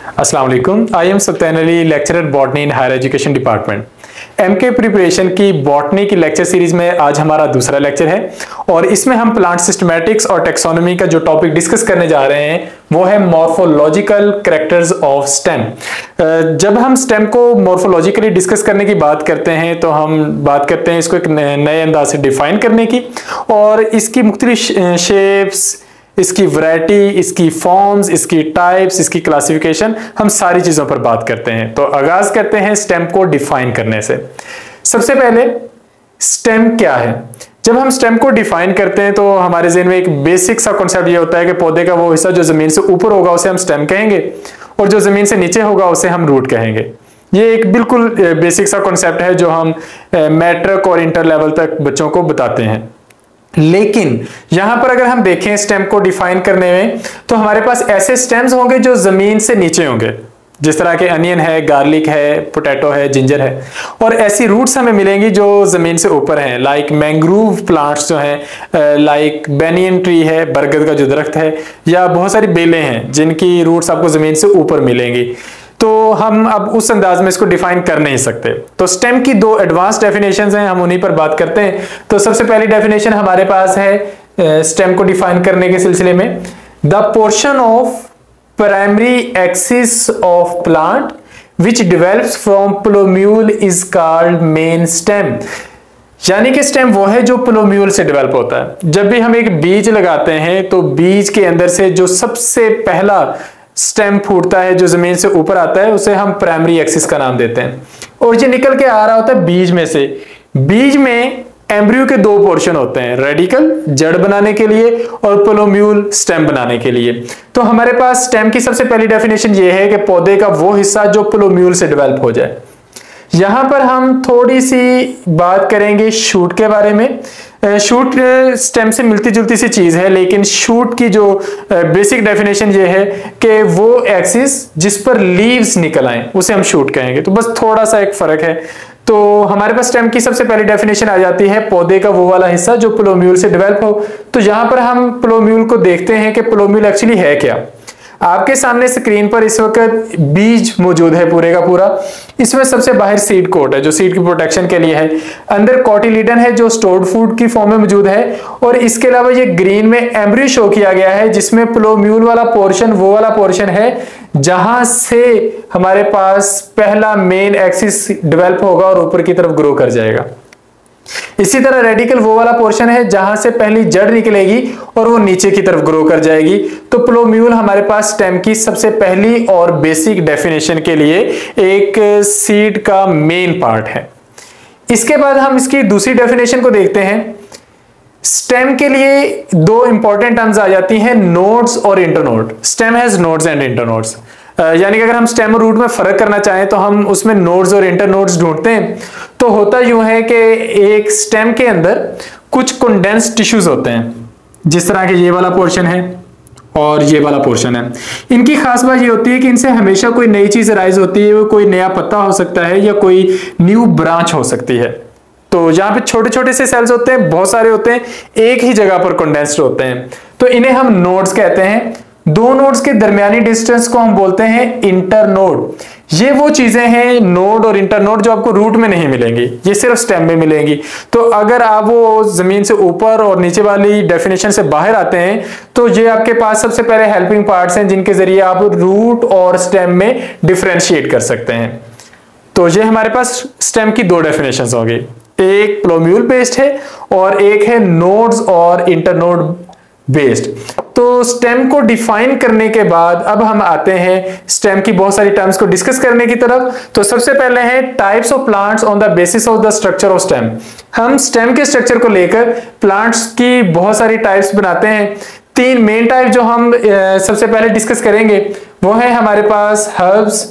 अस्सलाम वालेकुम। I am Satyan Ali, lecturer botany in higher education department. MK preparation की botany की लेक्चर सीरीज में आज हमारा दूसरा लेक्चर है और इसमें हम प्लांट सिस्टमैटिक्स और टेक्सोनोमी का जो टॉपिक डिस्कस करने जा रहे हैं वो है मॉर्फोलॉजिकल कैरेक्टर्स ऑफ स्टेम। जब हम स्टेम को मॉर्फोलॉजिकली डिस्कस करने की बात करते हैं तो हम बात करते हैं इसको एक नए अंदाज से डिफाइन करने की और इसकी मुख्तलिफ शेप्स, इसकी वैरायटी, इसकी फॉर्म्स, इसकी टाइप्स, इसकी क्लासिफिकेशन, हम सारी चीजों पर बात करते हैं। तो आगाज करते हैं स्टेम को डिफाइन करने से। सबसे पहले स्टेम क्या है? जब हम स्टेम को डिफाइन करते हैं तो हमारे ज़हन में एक बेसिक सा कॉन्सेप्ट ये होता है कि पौधे का वो हिस्सा जो जमीन से ऊपर होगा उसे हम स्टेम कहेंगे और जो जमीन से नीचे होगा उसे हम रूट कहेंगे। ये एक बिल्कुल बेसिक सा कॉन्सेप्ट है जो हम मैट्रिक और इंटर लेवल तक बच्चों को बताते हैं। लेकिन यहां पर अगर हम देखें स्टेम को डिफाइन करने में तो हमारे पास ऐसे स्टेम्स होंगे जो जमीन से नीचे होंगे, जिस तरह के अनियन है, गार्लिक है, पोटैटो है, जिंजर है, और ऐसी रूट्स हमें मिलेंगी जो जमीन से ऊपर हैं, लाइक मैंग्रोव प्लांट्स जो हैं, लाइक बेनियन ट्री है, बरगद का जो दरख्त है, या बहुत सारी बेलें हैं जिनकी रूट्स आपको जमीन से ऊपर मिलेंगी। तो हम अब उस अंदाज में इसको डिफाइन कर नहीं सकते। तो स्टेम की दो एडवांस डेफिनेशंस हैं, हम उन्हीं पर बात करते हैं। तो सबसे पहली डेफिनेशन हमारे पास है स्टेम को डिफाइन करने के सिलसिले में, the portion of primary axis of plant which develops from plumule is called main stem. यानी कि स्टेम वो है जो प्लोम्यूल से डेवलप होता है। जब भी हम एक बीज लगाते हैं तो बीज के अंदर से जो सबसे पहला स्टेम फूटता है जो जमीन से ऊपर आता है उसे हम प्राइमरी एक्सिस का नाम देते हैं और ये निकल के आ रहा होता है बीज में से। बीज में एम्ब्रियो के दो पोर्शन होते हैं, रेडिकल जड़ बनाने के लिए और प्लोम्यूल स्टेम बनाने के लिए। तो हमारे पास स्टेम की सबसे पहली डेफिनेशन ये है कि पौधे का वो हिस्सा जो प्लोम्यूल से डेवलप हो जाए। यहां पर हम थोड़ी सी बात करेंगे शूट के बारे में। शूट स्टेम से मिलती जुलती सी चीज है, लेकिन शूट की जो बेसिक डेफिनेशन ये है कि वो एक्सिस जिस पर लीव्स निकल आए उसे हम शूट कहेंगे। तो बस थोड़ा सा एक फर्क है। तो हमारे पास स्टेम की सबसे पहली डेफिनेशन आ जाती है पौधे का वो वाला हिस्सा जो प्लोम्यूल से डेवलप हो। तो यहां पर हम प्लोम्यूल को देखते हैं कि प्लोम्यूल एक्चुअली है क्या। आपके सामने स्क्रीन पर इस वक्त बीज मौजूद है पूरे का पूरा। इसमें सबसे बाहर सीड कोट है जो सीड की प्रोटेक्शन के लिए है, अंदर कोटिलीडन है जो स्टोर्ड फूड की फॉर्म में मौजूद है, और इसके अलावा ये ग्रीन में एम्ब्रियो शो किया गया है जिसमें प्लोम्यूल वाला पोर्शन वो वाला पोर्शन है जहां से हमारे पास पहला मेन एक्सिस डेवलप होगा और ऊपर की तरफ ग्रो कर जाएगा। इसी तरह रेडिकल वो वाला पोर्शन है जहां से पहली जड़ निकलेगी और वो नीचे की तरफ ग्रो कर जाएगी। तो प्लोम्यूल हमारे पास स्टेम की सबसे पहली और बेसिक डेफिनेशन के लिए एक सीड का मेन पार्ट है। इसके बाद हम इसकी दूसरी डेफिनेशन को देखते हैं। स्टेम के लिए दो इंपॉर्टेंट टर्म्स आ जाती हैं, नोड्स और internode. Stem has nodes and internodes, यानी कि अगर हम स्टेम और रूट में फर्क करना चाहें तो हम उसमें नोड्स और इंटरनोड्स ढूंढते हैं। तो होता यूं है कि एक स्टेम के अंदर कुछ कंडेंस्ड टिश्यूज होते हैं, जिस तरह के ये वाला पोर्शन है और ये वाला पोर्शन है। इनकी खास बात ये होती है कि इनसे हमेशा कोई नई चीज राइज होती है, वो कोई नया पत्ता हो सकता है या कोई न्यू ब्रांच हो सकती है। तो यहाँ पे छोटे छोटे से सेल्स होते हैं, बहुत सारे होते हैं, एक ही जगह पर कंडेंस्ड होते हैं, तो इन्हें हम नोड्स कहते हैं। दो नोड्स के दरमियानी डिस्टेंस को हम बोलते हैं इंटरनोड। ये वो चीजें हैं नोड और इंटरनोड जो आपको रूट में नहीं मिलेंगी, ये सिर्फ स्टेम में मिलेंगी। तो अगर आप वो जमीन से ऊपर और नीचे वाली डेफिनेशन से बाहर आते हैं तो ये आपके पास सबसे पहले हेल्पिंग पार्ट्स हैं जिनके जरिए आप रूट और स्टेम में डिफरेंशिएट कर सकते हैं। तो ये हमारे पास स्टेम की दो डेफिनेशंस होंगी, एक प्लोम्यूल बेस्ड है और एक है नोड्स और इंटरनोड बेस्ड। तो स्टेम को डिफाइन करने के बाद अब हम आते हैं स्टेम की बहुत सारी टर्म्स को डिस्कस करने की तरफ। तो सबसे पहले है types of plants on the basis of the structure of stem. हम स्टेम के स्ट्रक्चर को लेकर प्लांट्स की बहुत सारी टाइप्स बनाते हैं। तीन मेन टाइप जो हम सबसे पहले डिस्कस करेंगे वो है हमारे पास हर्ब्स,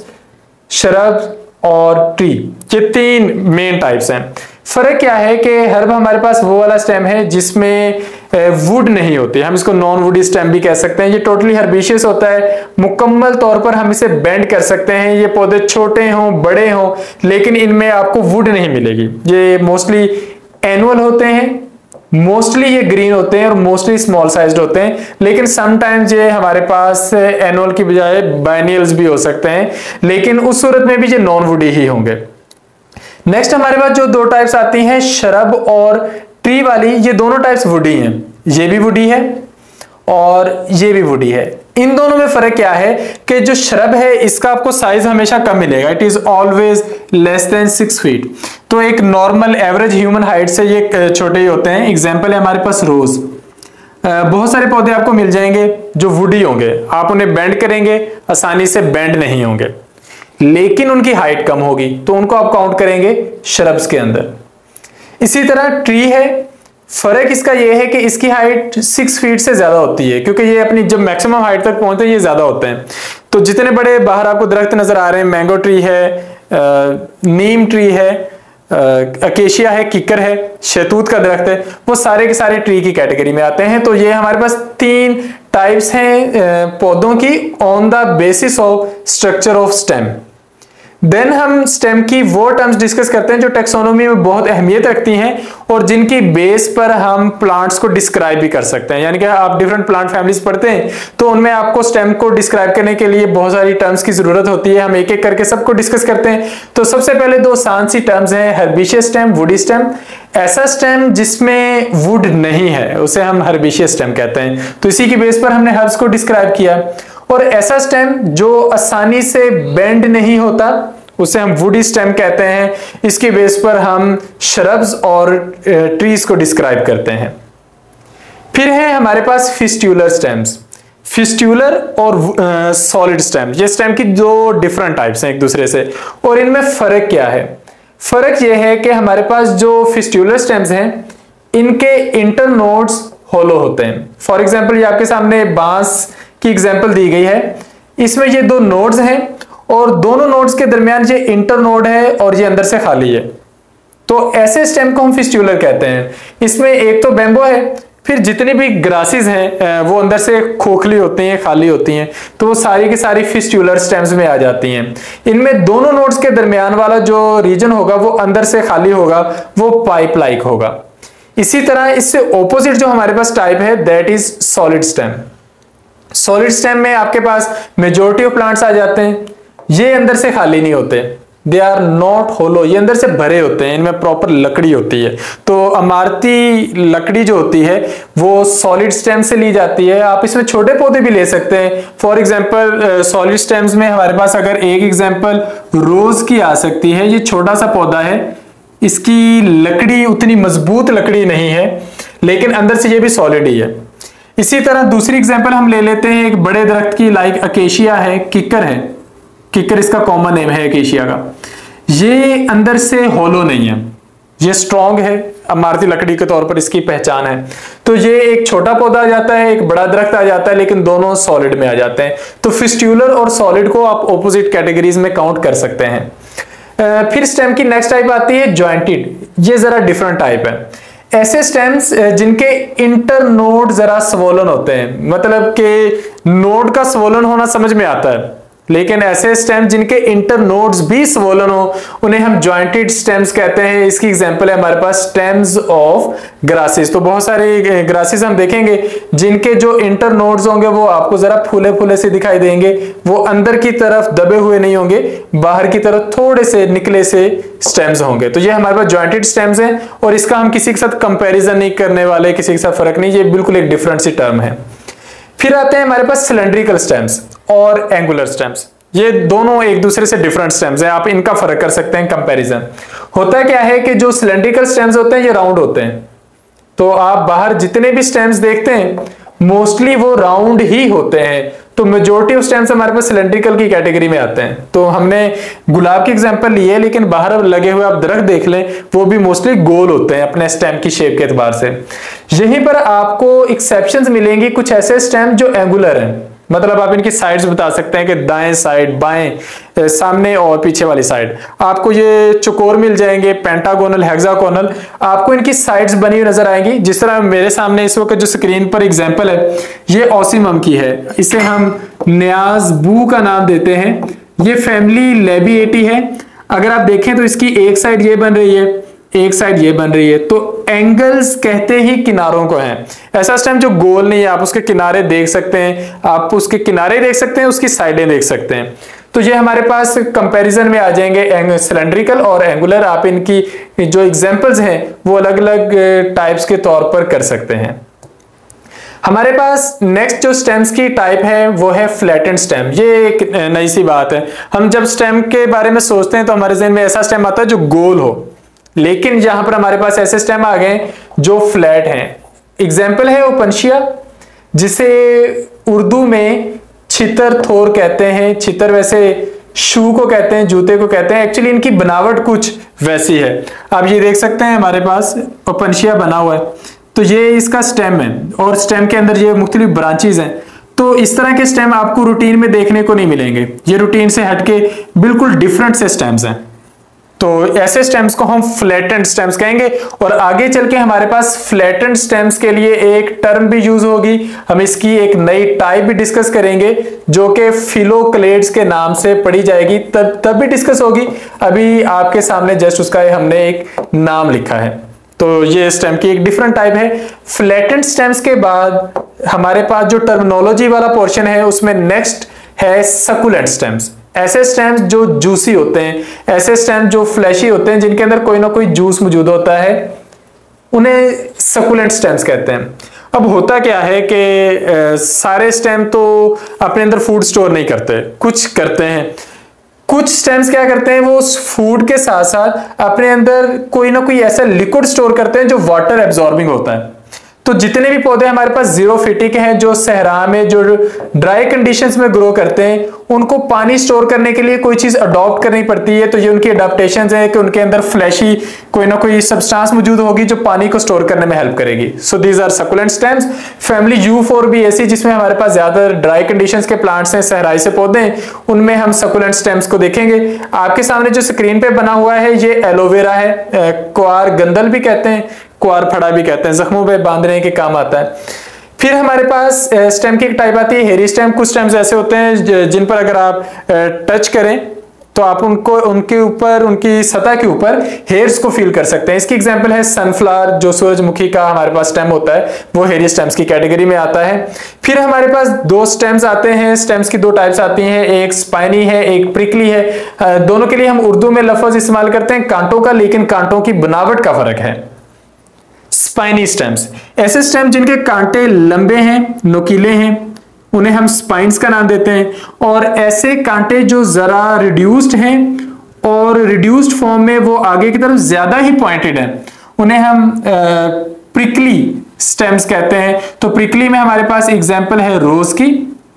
शरब्स और ट्री। ये तीन मेन टाइप्स हैं। फर्क क्या है कि हर्ब हमारे पास वो वाला स्टेम है जिसमें वुड नहीं होती, हम इसको नॉन वुडी स्टेम भी कह सकते हैं। ये टोटली हर्बिशियस होता है, मुकम्मल तौर पर हम इसे बेंड कर सकते हैं। ये पौधे छोटे हों बड़े हों लेकिन इनमें आपको वुड नहीं मिलेगी। ये मोस्टली एनुअल होते हैं, मोस्टली ये ग्रीन होते हैं और मोस्टली स्मॉल साइज्ड होते हैं, लेकिन समटाइम्स ये हमारे पास एनुअल की बजाय बाइनियल्स भी हो सकते हैं, लेकिन उस सूरत में भी ये नॉन वुडी ही होंगे। नेक्स्ट हमारे पास जो दो टाइप्स आती हैं, शरब और ट्री वाली, ये दोनों टाइप्स वुडी हैं। ये भी वुडी है और ये भी वुडी है। इन दोनों में फर्क क्या है कि जो शरब है इसका आपको साइज हमेशा कम मिलेगा, it is always less than 6 feet. तो एक नॉर्मल एवरेज ह्यूमन हाइट से ये छोटे ही होते हैं। एग्जाम्पल है हमारे पास रोज। बहुत सारे पौधे आपको मिल जाएंगे जो वुडी होंगे, आप उन्हें बेंड करेंगे आसानी से बेंड नहीं होंगे, लेकिन उनकी हाइट कम होगी, तो उनको आप काउंट करेंगे शरब्स के अंदर। इसी तरह ट्री है, फर्क इसका यह है कि इसकी हाइट 6 फीट से ज्यादा होती है, क्योंकि ये अपनी जब मैक्सिमम हाइट तक पहुंचते हैं ये ज्यादा होते हैं। तो जितने बड़े बाहर आपको दरख्त नजर आ रहे हैं, मैंगो ट्री है, नीम ट्री है, अकेशिया है, किकर है, शहतूत का दरख्त है, वो सारे के सारे ट्री की कैटेगरी में आते हैं। तो ये हमारे पास 3 टाइप्स हैं पौधों की on the basis of structure of stem. Then हम स्टेम की वो टर्म्स डिस्कस करते हैं जो टेक्सोनोमी में बहुत अहमियत रखती हैं और जिनकी बेस पर हम प्लांट्स को डिस्क्राइब भी कर सकते हैं। यानी कि आप डिफरेंट प्लांट फैमिलीज पढ़ते हैं तो उनमें आपको स्टेम को डिस्क्राइब करने के लिए बहुत सारी टर्म्स की जरूरत होती है। हम एक एक करके सबको डिस्कस करते हैं। तो सबसे पहले 2 आसान सी टर्म्स हैं, हर्बिशियस स्टेम, वुडी स्टेम। ऐसा स्टेम जिसमें वुड नहीं है उसे हम हर्बिशियस स्टेम कहते हैं। तो इसी की बेस पर हमने हर्ब्स को डिस्क्राइब किया। और ऐसा स्टेम जो आसानी से बेंड नहीं होता उसे हम वुडी स्टेम कहते हैं। इसके बेस पर हम शरब्स और ट्रीज को डिस्क्राइब करते हैं। फिर है हमारे पास फिस्ट्यूलर स्टेम्स, फिस्ट्यूलर और सॉलिड स्टेम। ये स्टेम की 2 डिफरेंट टाइप्स हैं एक दूसरे से, और इनमें फर्क क्या है? फर्क यह है कि हमारे पास जो फिस्ट्यूलर स्टेम्स हैं इनके इंटरनोड्स होलो होते हैं। फॉर एग्जाम्पल ये आपके सामने बांस की एग्जाम्पल दी गई है, इसमें ये 2 नोड्स हैं और दोनों नोड्स के दरमियान ये इंटर नोड है और ये अंदर से खाली है। तो ऐसे स्टेम को हम फिस्ट्यूलर कहते हैं। इसमें एक तो बैम्बो है, फिर जितनी भी ग्रासेस हैं वो अंदर से खोखली होती हैं, खाली होती हैं, तो वो सारी की सारी फिस्ट्यूलर स्टेम्स में आ जाती हैं। इनमें दोनों नोड्स के दरमियान वाला जो रीजन होगा वो अंदर से खाली होगा, वो पाइप लाइक होगा। इसी तरह इससे ऑपोजिट जो हमारे पास टाइप है that is solid stem. Solid stem में आपके पास मेजॉरिटी ऑफ प्लांट्स आ जाते हैं, ये अंदर से खाली नहीं होते, दे आर नॉट होलो, ये अंदर से भरे होते हैं, इनमें प्रॉपर लकड़ी होती है। तो इमारती लकड़ी जो होती है वो सॉलिड स्टेम से ली जाती है। आप इसमें छोटे पौधे भी ले सकते हैं। फॉर एग्जांपल सॉलिड स्टेम्स में हमारे पास अगर एक एग्जांपल रोज की आ सकती है। ये छोटा सा पौधा है, इसकी लकड़ी उतनी मजबूत लकड़ी नहीं है, लेकिन अंदर से ये भी सॉलिड ही है। इसी तरह दूसरी एग्जांपल हम ले लेते हैं एक बड़े दरख्त की, लाइक अकेशिया है, किकर है, किकर इसका कॉमन नेम है अकेशिया का। ये अंदर से होलो नहीं है, ये स्ट्रॉन्ग है, इमारती लकड़ी के तौर पर इसकी पहचान है। तो ये एक छोटा पौधा आ जाता है, एक बड़ा दरख्त आ जाता है, लेकिन दोनों सॉलिड में आ जाते हैं। तो फिस्ट्यूलर और सॉलिड को आप ऑपोजिट कैटेगरीज में काउंट कर सकते हैं। फिर स्टेम की नेक्स्ट टाइप आती है जॉइंटेड। ये जरा डिफरेंट टाइप है। ऐसे स्टेम्स जिनके इंटर नोड जरा स्वोलन होते हैं, मतलब कि नोड का स्वोलन होना समझ में आता है, लेकिन ऐसे स्टेम जिनके इंटर नोड्स भी स्वोलन हो उन्हें हम जॉइंटेड स्टेम्स कहते हैं। इसकी एग्जांपल है हमारे पास स्टेम्स ऑफ ग्रासेस। तो बहुत सारे ग्रासेस हम देखेंगे जिनके जो इंटर नोड्स होंगे वो आपको जरा फूले फूले से दिखाई देंगे, वो अंदर की तरफ दबे हुए नहीं होंगे, बाहर की तरफ थोड़े से निकले से स्टेम्स होंगे। तो ये हमारे पास जॉइंटेड स्टेम्स हैं और इसका हम किसी के साथ कंपेरिजन नहीं करने वाले, किसी के साथ फर्क नहीं, ये बिल्कुल एक डिफरेंट सी टर्म है। फिर आते हैं हमारे पास सिलेंड्रिकल स्टेम्स और एंगुलर स्टेम्स। ये दोनों एक दूसरे से डिफरेंट स्टेम्स हैं, आप इनका फर्क कर सकते हैं कंपैरिजन। होता क्या है कि जो सिलेंड्रिकल स्टेम्स होते हैं ये राउंड होते हैं। तो आप बाहर जितने भी स्टेम्स देखते हैं मोस्टली वो राउंड ही होते हैं। तो मेजॉरिटी ऑफ स्टेम्स हमारे पास सिलेंड्रिकल की कैटेगरी में आते हैं। तो हमने गुलाब की एग्जांपल ली है, लेकिन बाहर लगे हुए आप दरख्त देख लें वो भी मोस्टली गोल होते हैं अपने स्टेम की शेप के एतबार से। यहीं पर आपको एक्सेप्शंस मिलेंगी, कुछ ऐसे स्टेम जो एंगुलर हैं, मतलब आप इनकी साइड्स बता सकते हैं कि दाएं साइड, बाएं, सामने और पीछे वाली साइड। आपको ये चौकोर मिल जाएंगे, पेंटागोनल, हेक्सागोनल, आपको इनकी साइड्स बनी हुई नजर आएंगी। जिस तरह मेरे सामने इस वक्त जो स्क्रीन पर एग्जांपल है ये ऑसिमम की है, इसे हम न्याज बू का नाम देते हैं। ये फैमिली लेबिएटी है। अगर आप देखें तो इसकी एक साइड ये बन रही है, एक साइड ये बन रही है, तो एंगल्स कहते ही किनारों को हैं। ऐसा स्टेम जो गोल नहीं है, आप उसके किनारे देख सकते हैं, आप उसके किनारे देख सकते हैं, उसकी साइडें देख सकते हैं। तो ये हमारे पास कंपैरिजन में आ जाएंगे सिलेंड्रिकल और एंगुलर। आप इनकी जो एग्जांपल्स हैं वो अलग अलग टाइप्स के तौर पर कर सकते हैं। हमारे पास नेक्स्ट जो स्टेम्स की टाइप है वो है फ्लैटेंड स्टेम। ये एक नई सी बात है। हम जब स्टेम के बारे में सोचते हैं तो हमारे ज़हन में ऐसा स्टेम आता है जो गोल हो, लेकिन यहां पर हमारे पास ऐसे स्टेम आ गए जो फ्लैट हैं। एग्जाम्पल है ओपनशिया, जिसे उर्दू में छितर थोर कहते हैं। छितर वैसे शू को कहते हैं, जूते को कहते हैं, एक्चुअली इनकी बनावट कुछ वैसी है। आप ये देख सकते हैं हमारे पास ओपनशिया बना हुआ है, तो ये इसका स्टेम है और स्टेम के अंदर ये मुख्तलिफ ब्रांचेज हैं। तो इस तरह के स्टेम आपको रूटीन में देखने को नहीं मिलेंगे, ये रूटीन से हटके बिल्कुल डिफरेंट से स्टेम्स हैं। तो ऐसे स्टेम्स को हम फ्लैटेंड स्टेम्स कहेंगे। और आगे चल के हमारे पास फ्लैटेंड स्टेम्स के लिए एक टर्म भी यूज होगी, हम इसकी एक नई टाइप भी डिस्कस करेंगे जो कि फिलोक्लेड्स के नाम से पढ़ी जाएगी, तब भी डिस्कस होगी। अभी आपके सामने जस्ट उसका हमने एक नाम लिखा है। तो ये स्टेम की एक डिफरेंट टाइप है। फ्लैटेंड स्टेम्स के बाद हमारे पास जो टर्मिनोलॉजी वाला पोर्शन है उसमें नेक्स्ट है सकुलेंट स्टेम्स। ऐसे स्टेम्स जो जूसी होते हैं, ऐसे स्टेम्स जो फ्लैशी होते हैं, जिनके अंदर कोई ना कोई जूस मौजूद होता है, उन्हें सकुलेंट स्टेम्स कहते हैं। अब होता क्या है कि सारे स्टेम तो अपने अंदर फूड स्टोर नहीं करते, कुछ करते हैं। कुछ स्टेम्स क्या करते हैं, वो फूड के साथ साथ अपने अंदर कोई ना कोई ऐसा लिक्विड स्टोर करते हैं जो वाटर एब्जॉर्बिंग होता है। तो जितने भी पौधे हमारे पास जीरोफिटिक हैं, जो सहरा में, जो ड्राई कंडीशंस में ग्रो करते हैं, उनको पानी स्टोर करने के लिए कोई चीज अडॉप्ट करनी पड़ती है। तो ये उनकी अडॉप्टेशंस है कि उनके अंदर फ्लैशी कोई ना कोई सब्सटेंस मौजूद होगी जो पानी को स्टोर करने में हेल्प करेगी। So these are succulent stems. Family U4 भी ऐसी जिसमें हमारे पास ज्यादा ड्राई कंडीशंस के प्लांट्स हैं, सहराई से पौधे हैं, उनमें हम सकुलेंट स्टेम्स को देखेंगे। आपके सामने जो स्क्रीन पे बना हुआ है ये एलोवेरा है, क्वार गंदल भी कहते हैं, क्वार फड़ा भी कहते हैं, जख्मों पे बांधने के काम आता है। फिर हमारे पास स्टेम की एक टाइप आती है हेरी स्टेम। कुछ स्टेम्स ऐसे होते हैं जिन पर अगर आप टच करें तो आप उनको उनके ऊपर, उनकी सतह के ऊपर हेयर्स को फील कर सकते हैं। इसकी एग्जांपल है सनफ्लावर, जो सूरजमुखी का हमारे पास स्टेम होता है, वो हेरी स्टेम्स की कैटेगरी में आता है। फिर हमारे पास दो स्टेम्स आते हैं, स्टेम्स की दो टाइप्स आती हैं, एक स्पाइनी है, एक प्रिकली है। दोनों के लिए हम उर्दू में लफ्ज इस्तेमाल करते हैं कांटों का, लेकिन कांटों की बनावट का फर्क है। स्पाइनी स्टेम्स, ऐसे स्टेम जिनके कांटे लंबे हैं, नुकीले हैं, उन्हें हम स्पाइन्स का नाम देते हैं। और ऐसे कांटे जो जरा रिड्यूस्ड हैं और रिड्यूस्ड फॉर्म में वो आगे की तरफ ज्यादा ही पॉइंटेड हैं, उन्हें हम प्रिकली स्टेम्स कहते हैं। तो प्रिकली में हमारे पास एग्जांपल है रोज की,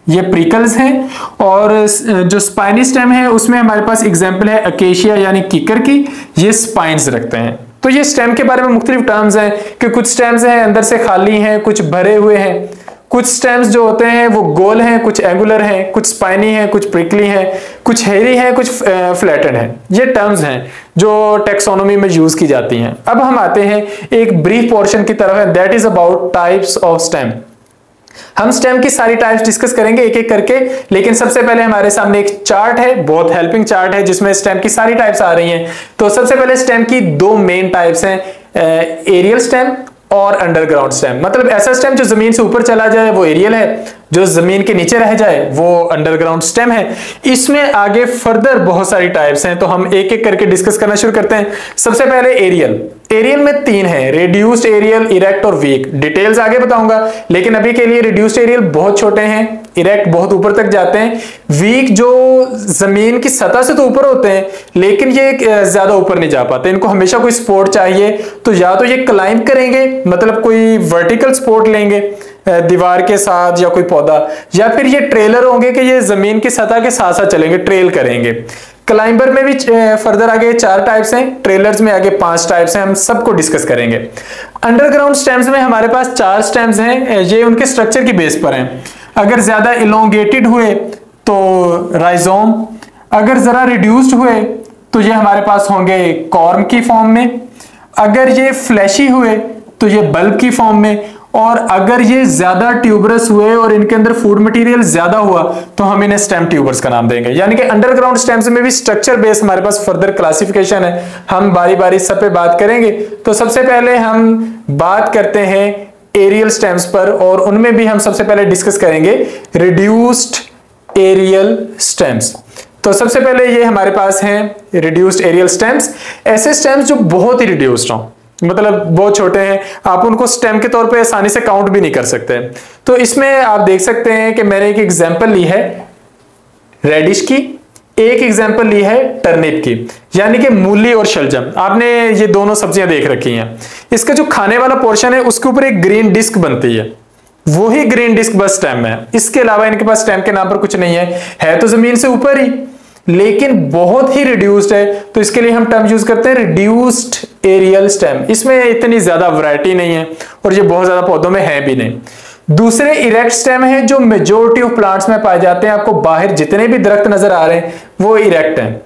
ये प्रिकल्स हैं। और जो स्पाइनी स्टेम है उसमें हमारे पास एग्जांपल है अकेशिया यानी कीकर की, ये स्पाइन्स रखते हैं। तो ये स्टेम के बारे में मुख्तलिफ टर्म्स हैं कि कुछ स्टेम्स हैं अंदर से खाली हैं, कुछ भरे हुए हैं। कुछ स्टेम्स जो होते हैं वो गोल हैं, कुछ एंगुलर हैं, कुछ स्पाइनी हैं, कुछ प्रिकली हैं, कुछ हेरी हैं, कुछ फ्लैटेड हैं। ये टर्म्स हैं जो टेक्सोनोमी में यूज की जाती हैं। अब हम आते हैं एक ब्रीफ पोर्शन की तरफ, है that is about types of stem. हम स्टेम की सारी टाइप्स डिस्कस करेंगे एक एक करके, लेकिन सबसे पहले हमारे सामने एक चार्ट है, बहुत हेल्पिंग चार्ट है, जिसमें स्टेम की सारी टाइप्स आ रही हैं। तो सबसे पहले स्टेम की दो मेन टाइप्स हैं, एरियल स्टेम और अंडरग्राउंड स्टेम। मतलब ऐसा स्टेम जो जमीन से ऊपर चला जाए वो एरियल है, जो जमीन के नीचे रह जाए वो अंडरग्राउंड स्टेम है। इसमें आगे फर्दर बहुत सारी टाइप्स हैं, तो हम एक एक करके डिस्कस करना शुरू करते हैं। सबसे पहले एरियल। एरियल में तीन है, रिड्यूस्ड एरियल, इरेक्ट और वीक। डिटेल्स आगे बताऊंगा, लेकिन अभी के लिए रिड्यूस्ड एरियल बहुत छोटे हैं, इरेक्ट बहुत ऊपर तक जाते हैं, वीक जो जमीन की सतह से तो ऊपर होते हैं लेकिन ये ज्यादा ऊपर नहीं जा पाते। इनको हमेशा कोई सपोर्ट चाहिए, तो या तो ये क्लाइंब करेंगे, मतलब कोई वर्टिकल सपोर्ट लेंगे दीवार के साथ या कोई पौधा, या फिर ये ट्रेलर होंगे कि ये जमीन की सतह के साथ साथ चलेंगे, ट्रेल करेंगे। क्लाइंबर में भी फर्दर आगे 4 टाइप्स हैं, ट्रेलर्स में आगे 5 टाइप्स हैं, हम सबको डिस्कस करेंगे। अंडरग्राउंड स्टेम्स में हमारे पास 4 स्टेम्स हैं, ये उनके स्ट्रक्चर की बेस पर हैं। अगर ज्यादा इलोंगेटेड हुए तो राइजोम, अगर जरा रिड्यूस्ड हुए तो ये हमारे पास होंगे कॉर्म की फॉर्म में, अगर ये फ्लैशी हुए तो ये बल्ब की फॉर्म में, और अगर ये ज्यादा ट्यूबरस हुए और इनके अंदर फूड मटेरियल ज्यादा हुआ तो हम इन्हें स्टेम ट्यूबर्स का नाम देंगे। यानी कि अंडरग्राउंड स्टेम्स में भी स्ट्रक्चर बेस हमारे पास फर्दर क्लासिफिकेशन है, हम बारी बारी सब पे बात करेंगे। तो सबसे पहले हम बात करते हैं एरियल स्टेम्स पर, और उनमें भी हम सबसे पहले डिस्कस करेंगे रिड्यूस्ड एरियल स्टेम्स। तो सबसे पहले ये हमारे पास हैं रिड्यूस्ड एरियल स्टेम्स, ऐसे स्टेम्स जो बहुत ही रिड्यूस्ड हों, मतलब बहुत छोटे हैं, आप उनको स्टेम के तौर पे आसानी से काउंट भी नहीं कर सकते। तो इसमें आप देख सकते हैं कि मैंने एक एग्जांपल ली है रेडिश की, एक एग्जांपल ली है टर्निप की, यानी कि मूली और शलजम। आपने ये दोनों सब्जियां देख रखी हैं, इसका जो खाने वाला पोर्शन है उसके ऊपर एक ग्रीन डिस्क बनती है, वही ग्रीन डिस्क बस स्टेम है, इसके अलावा इनके पास स्टेम के नाम पर कुछ नहीं है तो जमीन से ऊपर ही, लेकिन बहुत ही रिड्यूस्ड है। तो इसके लिए हम टर्म यूज करते हैं रिड्यूस्ड एरियल स्टेम। इसमें इतनी ज्यादा वैरायटी नहीं है और ये बहुत ज्यादा पौधों में है भी नहीं। दूसरे इरेक्ट स्टेम है जो मेजोरिटी ऑफ प्लांट्स में पाए जाते हैं। आपको बाहर जितने भी दरख्त नजर आ रहे हैं वो इरेक्ट हैं,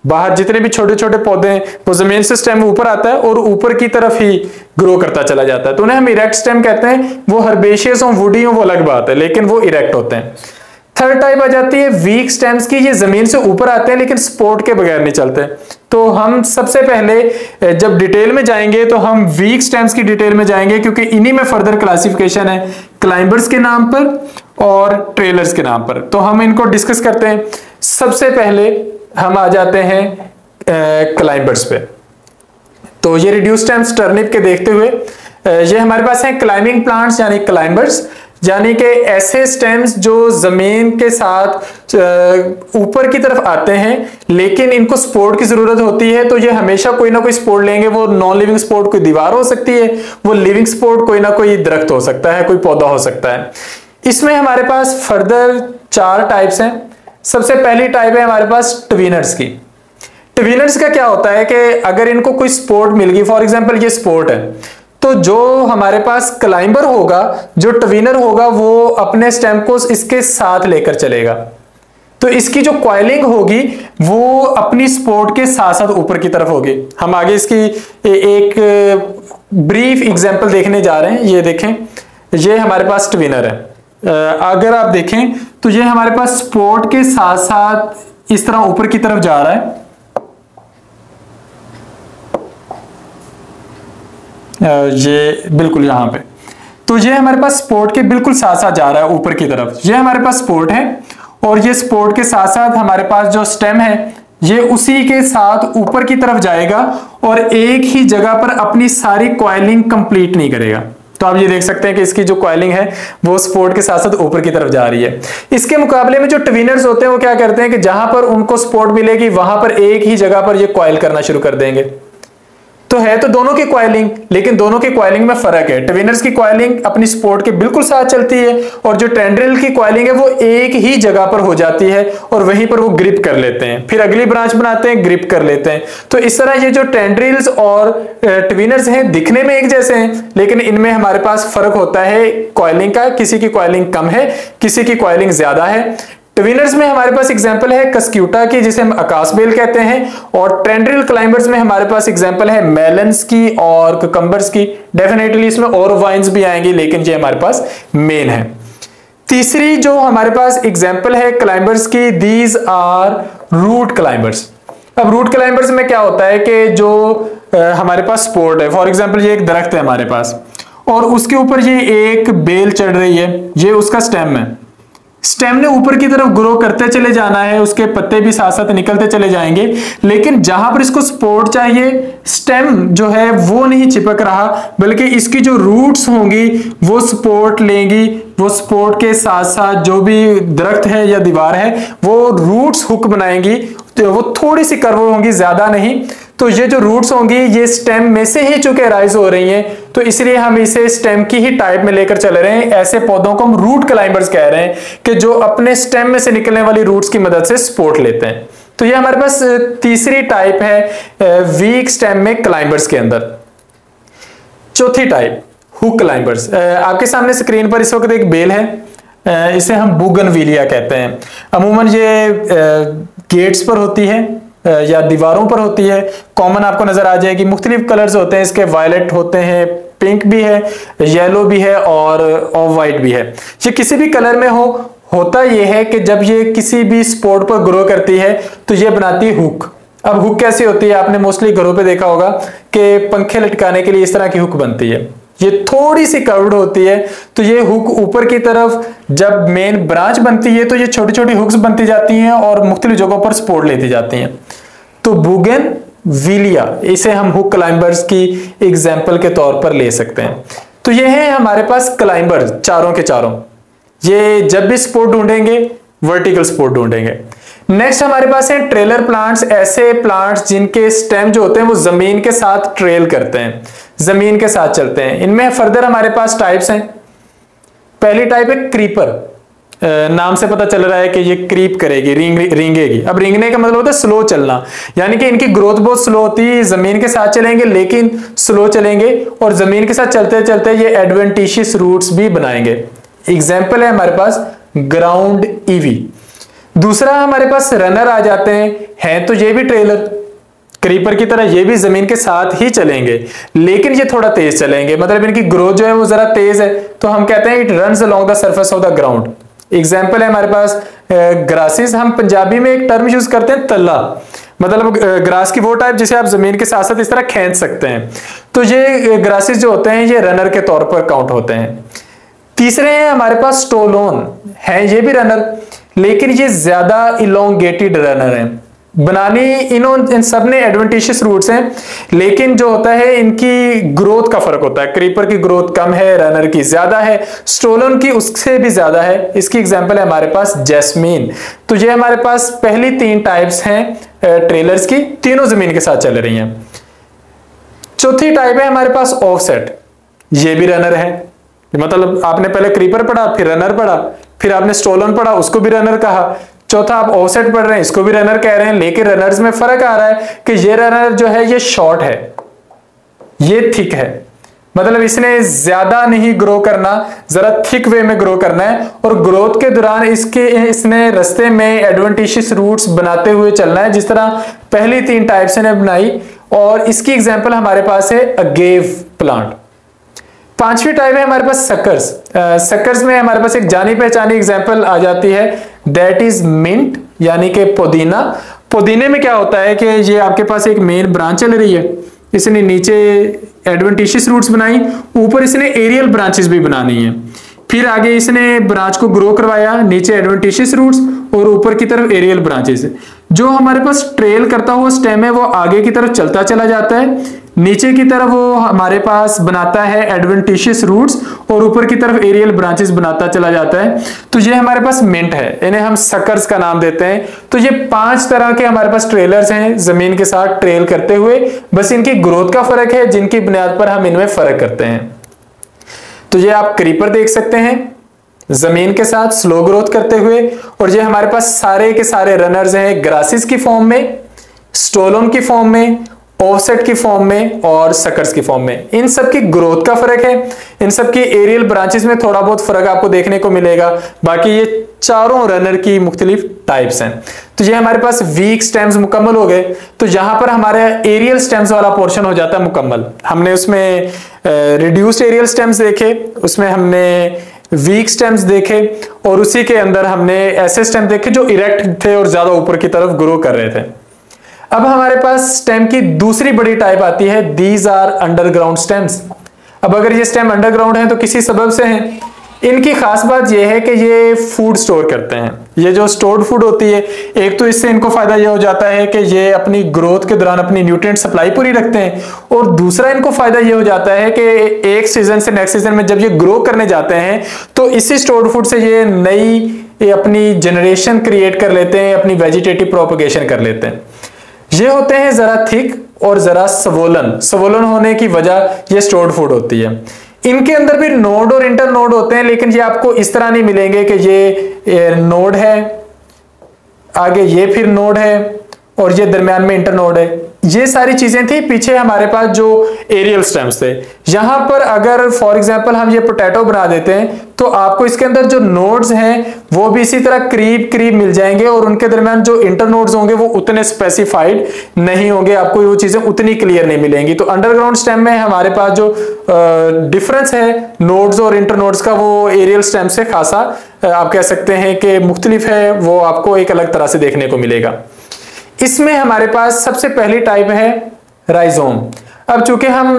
बाहर जितने भी छोटे छोटे पौधे हैं वो जमीन से स्टेम ऊपर आता है और ऊपर की तरफ ही ग्रो करता चला जाता है, तो उन्हें हम इरेक्ट स्टेम कहते हैं। वो हर्बेशियस हो, वुडी हो, वो अलग बात है, लेकिन वो इरेक्ट होते हैं। थर्ड टाइप आ जाती है वीक स्टेम्स की, ये जमीन से ऊपर आते हैं लेकिन सपोर्ट के बगैर नहीं चलते। तो हम सबसे पहले जब डिटेल में जाएंगे तो हम वीक स्टेम्स की डिटेल में जाएंगे, क्योंकि इन्हीं में फर्दर क्लासिफिकेशन है क्लाइंबर्स के नाम पर और ट्रेलर्स के नाम पर। तो हम इनको डिस्कस करते हैं। सबसे पहले हम आ जाते हैं क्लाइंबर्स पे। तो ये रिड्यूस्ड स्टेम्स टर्निप के देखते हुए ये हमारे पास है क्लाइंबिंग प्लांट्स यानी क्लाइंबर्स, यानी कि ऐसे स्टेम्स जो जमीन के साथ ऊपर की तरफ आते हैं लेकिन इनको सपोर्ट की जरूरत होती है। तो ये हमेशा कोई ना कोई सपोर्ट लेंगे, वो नॉन लिविंग सपोर्ट कोई दीवार हो सकती है, वो लिविंग सपोर्ट कोई ना कोई दरख्त हो सकता है, कोई पौधा हो सकता है। इसमें हमारे पास फर्दर 4 टाइप्स हैं। सबसे पहली टाइप है हमारे पास ट्विनर्स की। ट्विनर्स का क्या होता है कि अगर इनको कोई सपोर्ट मिल गई, फॉर एग्जांपल ये सपोर्ट है, तो जो हमारे पास क्लाइंबर होगा, जो ट्विनर होगा, वो अपने स्टेम को इसके साथ लेकर चलेगा। तो इसकी जो कॉइलिंग होगी वो अपनी सपोर्ट के साथ साथ ऊपर की तरफ होगी। हम आगे इसकी एक ब्रीफ एग्जांपल देखने जा रहे हैं। ये देखें, ये हमारे पास ट्विनर है। अगर आप देखें तो ये हमारे पास सपोर्ट के साथ साथ इस तरह ऊपर की तरफ जा रहा है। ये बिल्कुल यहां पे, तो ये हमारे पास सपोर्ट के बिल्कुल साथ साथ जा रहा है ऊपर की तरफ। ये हमारे पास सपोर्ट है और ये सपोर्ट के साथ साथ हमारे पास जो स्टेम है ये उसी के साथ ऊपर की तरफ जाएगा और एक ही जगह पर अपनी सारी कॉइलिंग कंप्लीट नहीं करेगा। तो आप ये देख सकते हैं कि इसकी जो कॉइलिंग है वो सपोर्ट के साथ साथ ऊपर की तरफ जा रही है। इसके मुकाबले में जो ट्विनर्स होते हैं वो क्या करते हैं कि जहां पर उनको सपोर्ट मिलेगी वहां पर एक ही जगह पर ये कॉइल करना शुरू कर देंगे। तो है तो दोनों की कॉइलिंग, लेकिन दोनों की कॉइलिंग में फर्क है। ट्विनर्स की कॉइलिंग अपनी सपोर्ट के बिल्कुल साथ चलती है और जो टेंड्रिल की कॉइलिंग है वो एक ही जगह पर हो जाती है और वहीं पर वो ग्रिप कर लेते हैं, फिर अगली ब्रांच बनाते हैं, ग्रिप कर लेते हैं। तो इस तरह ये जो टेंड्रिल्स और ट्विनर्स हैं दिखने में एक जैसे हैं, लेकिन इनमें हमारे पास फर्क होता है कॉइलिंग का। किसी की कॉइलिंग कम है, किसी की कॉइलिंग ज्यादा है। ट्विनर्स में हमारे पास एग्जांपल है कस्क्यूटा की, जिसे हम अकास बेल कहते हैं, और टेंड्रिल क्लाइंबर्स में हमारे पास एग्जांपल है मेलन्स की और कुकम्बर्स की। डेफिनेटली इसमें और वाइन्स भी आएंगी, लेकिन ये हमारे पास मेन है। तीसरी जो हमारे पास एग्जांपल है क्लाइंबर्स की, दीज आर रूट क्लाइंबर्स। अब रूट क्लाइंबर्स में क्या होता है कि जो हमारे पास सपोर्ट है, फॉर एग्जाम्पल ये एक दरख्त है हमारे पास और उसके ऊपर ये एक बेल चढ़ रही है, ये उसका स्टेम है। स्टेम ने ऊपर की तरफ ग्रो करते चले जाना है, उसके पत्ते भी साथ साथ निकलते चले जाएंगे, लेकिन जहां पर इसको सपोर्ट चाहिए स्टेम जो है वो नहीं चिपक रहा, बल्कि इसकी जो रूट्स होंगी वो सपोर्ट लेंगी। वो सपोर्ट के साथ साथ जो भी दरख्त है या दीवार है वो रूट्स हुक बनाएंगी, तो वो थोड़ी सी कर्व होंगी, ज्यादा नहीं। तो ये जो रूट्स होंगी ये स्टेम में से ही चूंकि राइज हो रही हैं, तो इसलिए हम इसे स्टेम की ही टाइप में लेकर चल रहे हैं। ऐसे पौधों को हम रूट क्लाइंबर्स कह रहे हैं कि जो अपने स्टेम में से निकलने वाली रूट्स की मदद से सपोर्ट लेते हैं। तो ये हमारे पास तीसरी टाइप है वीक स्टेम में क्लाइंबर्स के अंदर। चौथी टाइप हुक क्लाइंबर्स। आपके सामने स्क्रीन पर इस वक्त एक बेल है, इसे हम बुगनविलिया कहते हैं। अमूमन ये गेट्स पर होती है, या दीवारों पर होती है, कॉमन आपको नजर आ जाएगी। मुख्तलिफ कलर्स होते हैं इसके, वायलेट होते हैं, पिंक भी है, येलो भी है और ऑफ वाइट भी है। ये किसी भी कलर में होता यह है कि जब ये किसी भी स्पॉट पर ग्रो करती है तो ये बनाती है हुक। अब हुक कैसी होती है, आपने मोस्टली घरों पे देखा होगा कि पंखे लटकाने के लिए इस तरह की हुक बनती है, ये थोड़ी सी कर्व्ड होती है। तो ये हुक ऊपर की तरफ जब मेन ब्रांच बनती है तो ये छोटी छोटी हुक्स बनती जाती हैं और मुख्तलिफ जगहों पर सपोर्ट लेती जाती हैं। तो बोगनविलिया, इसे हम हुक क्लाइंबर्स की एग्जाम्पल के तौर पर ले सकते हैं। तो ये है हमारे पास क्लाइंबर्स चारों के चारों। ये जब भी सपोर्ट ढूंढेंगे वर्टिकल सपोर्ट ढूंढेंगे। नेक्स्ट हमारे पास है ट्रेलर प्लांट्स, ऐसे प्लांट्स जिनके स्टेम जो होते हैं वो जमीन के साथ ट्रेल करते हैं, जमीन के साथ चलते हैं। इनमें फर्दर हमारे पास टाइप्स हैं। पहली टाइप है क्रीपर, नाम से पता चल रहा है कि ये क्रीप करेगी, रिंगेगी। अब रिंगने का मतलब होता है स्लो चलना, यानी कि इनकी ग्रोथ बहुत स्लो होती है, जमीन के साथ चलेंगे लेकिन स्लो चलेंगे और जमीन के साथ चलते चलते ये एडवेंटिशियस रूट्स भी बनाएंगे। एग्जाम्पल है हमारे पास ग्राउंड ईवी। दूसरा हमारे पास रनर आ जाते हैं तो ये भी ट्रेलर क्रीपर की तरह, ये भी जमीन के साथ ही चलेंगे लेकिन ये थोड़ा तेज चलेंगे, मतलब इनकी ग्रोथ जो है वो जरा तेज है, तो हम कहते हैं it runs along the surface of the ground. Example है हमारे पास ग्रासेस। हम पंजाबी में एक टर्म यूज करते हैं तल्ला, मतलब ग्रास की वो टाइप जिसे आप जमीन के साथ साथ इस तरह खींच सकते हैं। तो ये ग्रासेस जो होते हैं ये रनर के तौर पर काउंट होते हैं। तीसरे हैं हमारे पास स्टोलोन, है ये भी रनर लेकिन ये ज्यादा इलोंगेटेड रनर है। बनानी इन सब ने एडवेंटिशियस रूट्स हैं लेकिन जो होता है इनकी ग्रोथ का फर्क होता है। क्रीपर की ग्रोथ कम है, रनर की ज्यादा है, स्टोलन की उससे भी ज्यादा है। इसकी एग्जांपल है हमारे पास जैस्मीन। तो ये हमारे पास पहली 3 टाइप्स हैं ट्रेलर्स की, तीनों जमीन के साथ चल रही हैं। चौथी टाइप है हमारे पास ऑफसेट, ये भी रनर है, मतलब आपने पहले क्रीपर पढ़ा, फिर रनर पढ़ा, फिर आपने स्टोलन पढ़ा, उसको भी रनर कहा। चौथा आप ऑफसेट पढ़ रहे हैं, इसको भी रनर कह रहे हैं, लेकिन रनर्स में फर्क आ रहा है कि ये रनर जो है ये शॉर्ट है, ये थिक है, मतलब इसने ज्यादा नहीं ग्रो करना, जरा थिक वे में ग्रो करना है और ग्रोथ के दौरान इसने रास्ते में एडवेंटिशियस रूट्स बनाते हुए चलना है, जिस तरह पहली 3 टाइप्स ने बनाई। और इसकी एग्जाम्पल हमारे पास है अगेव प्लांट। 5वीं टाइप है हमारे पास सकर्स। सकर्स में हमारे पास एक जानी पहचानी एग्जांपल आ जाती है, दैट इज मिंट, यानी कि पुदीना। पुदीने में क्या होता है कि ये आपके पास एक मेन ब्रांच चल रही है, इसने नीचे एडवेंटिशियस रूट्स बनाई, ऊपर इसने एरियल ब्रांचेस भी बनानी है, फिर आगे इसने ब्रांच को ग्रो करवाया, नीचे एडवेंटिशियस रूट्स और ऊपर की तरफ एरियल ब्रांचेस। जो हमारे पास ट्रेल करता हुआ स्टेम है वो आगे की तरफ चलता चला जाता है, नीचे की तरफ वो हमारे पास बनाता है एडवेंटिशियस रूट्स और ऊपर की तरफ एरियल ब्रांचेस बनाता चला जाता है। तो ये हमारे पास मिंट है, इन्हें हम सकर्स का नाम देते हैं। तो ये 5 तरह के हमारे पास ट्रेलर्स हैं जमीन के साथ ट्रेल करते हुए, बस इनकी ग्रोथ का फर्क है जिनकी बुनियाद पर हम इनमें फर्क करते हैं। तो ये आप क्रीपर देख सकते हैं जमीन के साथ स्लो ग्रोथ करते हुए, और ये हमारे पास सारे के सारे रनर्स हैं ग्रासेस की फॉर्म में, स्टोलन की फॉर्म में, ऑफसेट की फॉर्म में और सकर्स की फॉर्म में। इन सब की ग्रोथ का फर्क है, इन सब की एरियल ब्रांचेस में थोड़ा बहुत फर्क आपको देखने को मिलेगा, बाकी ये चारों रनर की मुख्तलिफ टाइप्स हैं। तो ये हमारे पास वीक स्टेम्स मुकम्मल हो गए। तो यहां पर हमारे एरियल स्टेम्स वाला पोर्शन हो जाता है मुकम्मल। हमने उसमें रिड्यूस्ड एरियल स्टेम्स देखे, उसमें हमने वीक स्टेम्स देखे और उसी के अंदर हमने ऐसे स्टेम देखे जो इरेक्ट थे और ज्यादा ऊपर की तरफ ग्रो कर रहे थे। अब हमारे पास स्टेम की दूसरी बड़ी टाइप आती है, दीज आर अंडरग्राउंड स्टेम्स। अब अगर ये स्टेम अंडरग्राउंड है तो किसी सबब से हैं। इनकी खास बात यह है कि ये फूड स्टोर करते हैं। ये जो स्टोर्ड फूड होती है, एक तो इससे इनको फायदा यह हो जाता है कि ये अपनी ग्रोथ के दौरान अपनी न्यूट्रिएंट सप्लाई पूरी रखते हैं, और दूसरा इनको फायदा यह हो जाता है कि एक सीजन से नेक्स्ट सीजन में जब ये ग्रो करने जाते हैं तो इसी स्टोर्ड फूड से ये अपनी जनरेशन क्रिएट कर लेते हैं, अपनी वेजिटेटिव प्रोपगेशन कर लेते हैं। ये होते हैं जरा थिक और जरा स्वोलन होने की वजह ये स्टोर्ड फूड होती है। इनके अंदर भी नोड और इंटर नोड होते हैं, लेकिन ये आपको इस तरह नहीं मिलेंगे कि ये नोड है, आगे ये फिर नोड है और ये दरमियान में इंटरनोड है। ये सारी चीजें थी पीछे हमारे पास जो एरियल स्टेम्स थे। यहां पर अगर फॉर एग्जांपल हम ये पोटैटो बना देते हैं तो आपको इसके अंदर जो नोड्स हैं वो भी इसी तरह करीब करीब मिल जाएंगे और उनके दरमियान जो इंटरनोड्स होंगे वो उतने स्पेसिफाइड नहीं होंगे, आपको वो चीजें उतनी क्लियर नहीं मिलेंगी। तो अंडरग्राउंड स्टेम में हमारे पास जो डिफरेंस है नोड्स और इंटरनोड्स का वो एरियल स्टेम से खासा आप कह सकते हैं कि मुख्तलिफ है, वो आपको एक अलग तरह से देखने को मिलेगा। इसमें हमारे पास सबसे पहली टाइप है राइजोम। अब चूंकि हम